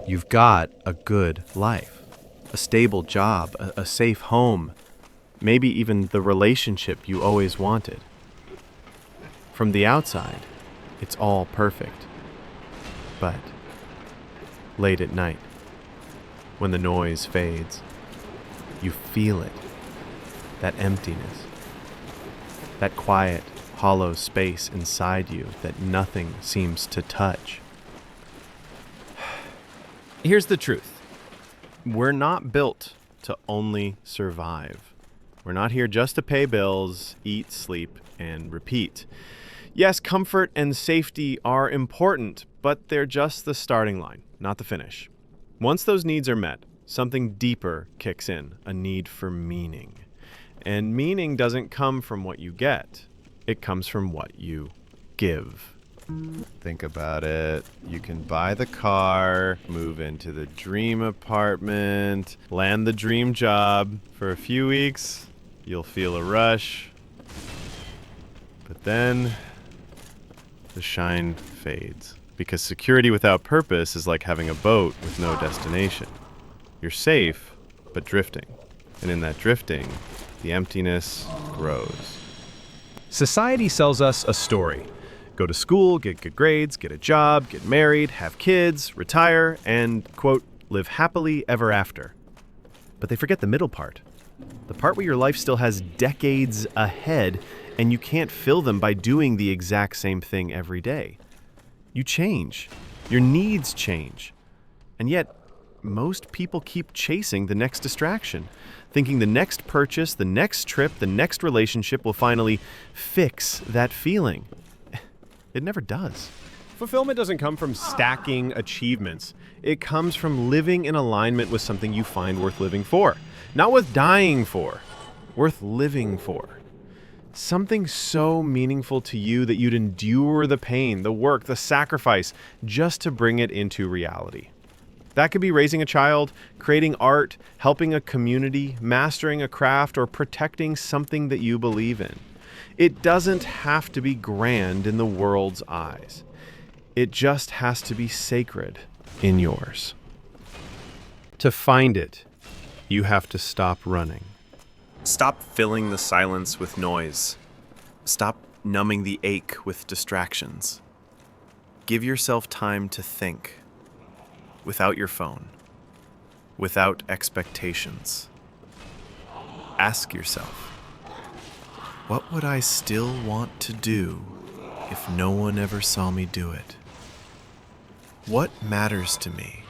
You've got a good life, a stable job, a safe home, maybe even the relationship you always wanted. From the outside, it's all perfect. But late at night, when the noise fades, you feel it, that emptiness, that quiet, hollow space inside you that nothing seems to touch. Here's the truth. We're not built to only survive. We're not here just to pay bills, eat, sleep, and repeat. Yes, comfort and safety are important, but they're just the starting line, not the finish. Once those needs are met, something deeper kicks in, a need for meaning. And meaning doesn't come from what you get. It comes from what you give. Think about it. You can buy the car, move into the dream apartment, land the dream job. For a few weeks, you'll feel a rush. But then the shine fades. Because security without purpose is like having a boat with no destination. You're safe, but drifting. And in that drifting, the emptiness grows. Society sells us a story. Go to school, get good grades, get a job, get married, have kids, retire, and, quote, live happily ever after. But they forget the middle part. The part where your life still has decades ahead, and you can't fill them by doing the exact same thing every day. You change. Your needs change. And yet, most people keep chasing the next distraction, thinking the next purchase, the next trip, the next relationship will finally fix that feeling. It never does. Fulfillment doesn't come from stacking achievements. It comes from living in alignment with something you find worth living for. Not worth dying for, worth living for. Something so meaningful to you that you'd endure the pain, the work, the sacrifice, just to bring it into reality. That could be raising a child, creating art, helping a community, mastering a craft, or protecting something that you believe in. It doesn't have to be grand in the world's eyes. It just has to be sacred in yours. To find it, you have to stop running. Stop filling the silence with noise. Stop numbing the ache with distractions. Give yourself time to think. Without your phone. Without expectations. Ask yourself, what would I still want to do if no one ever saw me do it? What matters to me,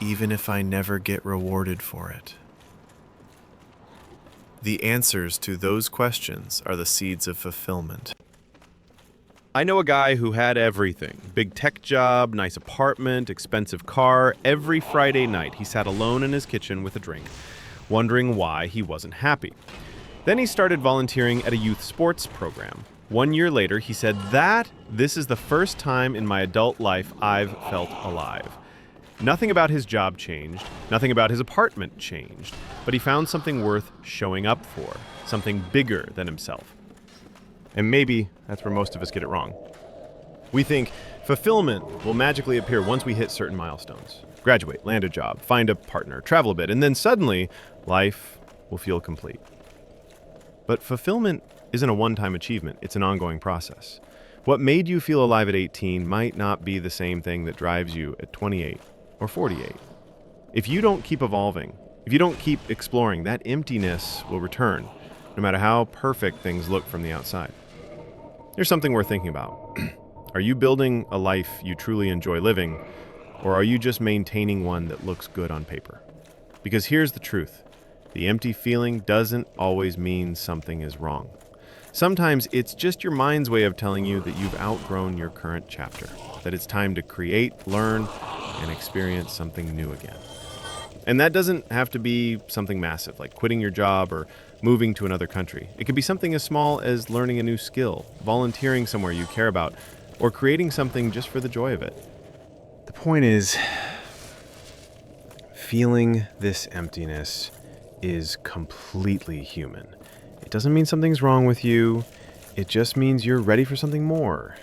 even if I never get rewarded for it? The answers to those questions are the seeds of fulfillment. I know a guy who had everything. Big tech job, nice apartment, expensive car. Every Friday night, he sat alone in his kitchen with a drink, wondering why he wasn't happy. Then he started volunteering at a youth sports program. 1 year later, he said, this is the first time in my adult life I've felt alive. Nothing about his job changed, nothing about his apartment changed, but he found something worth showing up for, something bigger than himself. And maybe that's where most of us get it wrong. We think fulfillment will magically appear once we hit certain milestones. Graduate, land a job, find a partner, travel a bit, and then suddenly life will feel complete. But fulfillment isn't a one-time achievement, it's an ongoing process. What made you feel alive at 18 might not be the same thing that drives you at 28 or 48. If you don't keep evolving, if you don't keep exploring, that emptiness will return, no matter how perfect things look from the outside. Here's something worth thinking about. Are you building a life you truly enjoy living, or are you just maintaining one that looks good on paper? Because here's the truth. The empty feeling doesn't always mean something is wrong. Sometimes it's just your mind's way of telling you that you've outgrown your current chapter, that it's time to create, learn, and experience something new again. And that doesn't have to be something massive, like quitting your job or moving to another country. It could be something as small as learning a new skill, volunteering somewhere you care about, or creating something just for the joy of it. The point is, feeling this emptiness is completely human. It doesn't mean something's wrong with you. It just means you're ready for something more.